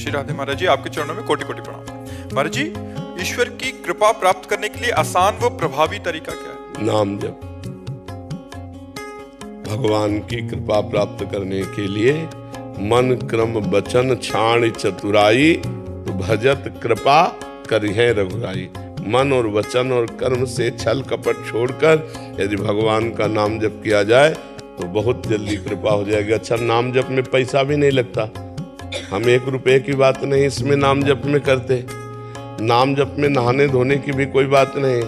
श्री राधे महाराज जी, आपके चरणों में कोटि कोटि प्रणाम। महाराज जी, ईश्वर की कृपा प्राप्त करने के लिए आसान व प्रभावी तरीका क्या है? नाम जप। भगवान की कृपा प्राप्त करने के लिए मन क्रम वचन छाण चतुराई, तो भजत कृपा करिहे रघुराई। मन और वचन और कर्म से छल कपट छोड़कर यदि भगवान का नाम जप किया जाए तो बहुत जल्दी कृपा हो जाएगी। अच्छा, नाम जप में पैसा भी नहीं लगता, हम 1 रुपए की बात नहीं इसमें नाम जप में करते। नाम जप में नहाने धोने की भी कोई बात नहीं।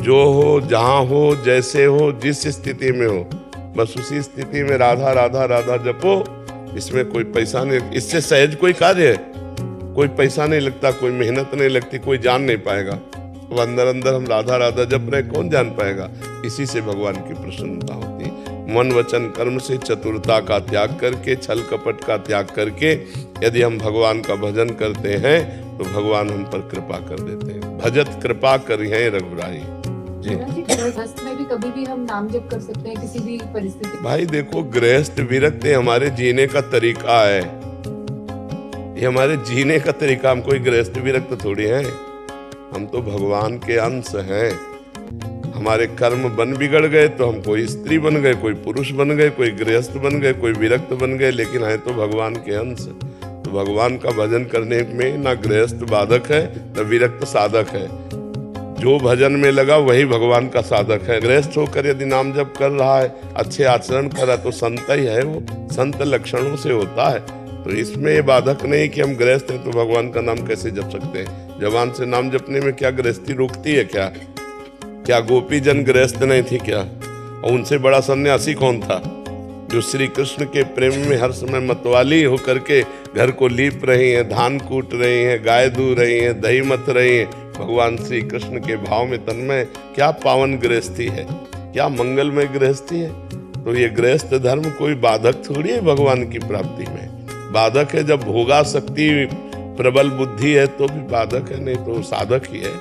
जो हो, जहाँ हो, जैसे हो, जिस स्थिति में हो, बस उसी स्थिति में राधा राधा राधा जपो। इसमें कोई पैसा नहीं, इससे सहज कोई कार्य है, कोई पैसा नहीं लगता, कोई मेहनत नहीं लगती, कोई जान नहीं पाएगा। अब अंदर अंदर हम राधा राधा जप रहे, कौन जान पाएगा? इसी से भगवान की प्रसन्नता होती है। मन वचन कर्म से चतुरता का त्याग करके, छल कपट का त्याग करके यदि हम भगवान का भजन करते हैं तो भगवान हम पर कृपा कर देते हैं। भजत कृपा करिहे रघुराई जी। गृहस्थ में भी कभी भी हम नाम जप कर सकते हैं किसी भी परिस्थिति? भाई देखो, गृहस्थ विरक्त हमारे जीने का तरीका है, ये हमारे जीने का तरीका। हम कोई गृहस्थ विरक्त थोड़ी हैं, हम तो भगवान के अंश हैं। हमारे कर्म बन बिगड़ गए तो हम कोई स्त्री बन गए, कोई पुरुष बन गए, कोई गृहस्थ बन गए, कोई विरक्त बन गए, लेकिन है तो भगवान के अंश। तो भगवान का भजन करने में ना गृहस्थ बाधक है ना विरक्त साधक है। जो भजन में लगा वही भगवान का साधक है। गृहस्थ होकर यदि नाम जप कर रहा है, अच्छे आचरण कर रहा है, तो संत ही है वो, संत लक्षणों से होता है। तो इसमें ये बाधक नहीं कि हम गृहस्थ हैं तो भगवान का नाम कैसे जप सकते हैं। जवान से नाम जपने में क्या गृहस्थी रोकती है? क्या गोपी जन गृहस्थ नहीं थी क्या? और उनसे बड़ा सन्यासी कौन था जो श्री कृष्ण के प्रेम में हर समय मतवाली होकर के घर को लीप रही हैं, धान कूट रही हैं, गाय दूह रही हैं, दही मत रही हैं, भगवान श्री कृष्ण के भाव में तन्मय। क्या पावन गृहस्थी है, क्या मंगलमय गृहस्थी है। तो ये गृहस्थ धर्म कोई बाधक थोड़ी है भगवान की प्राप्ति में। बाधक है जब भोगा शक्ति प्रबल बुद्धि है तो भी बाधक है, नहीं तो साधक ही है।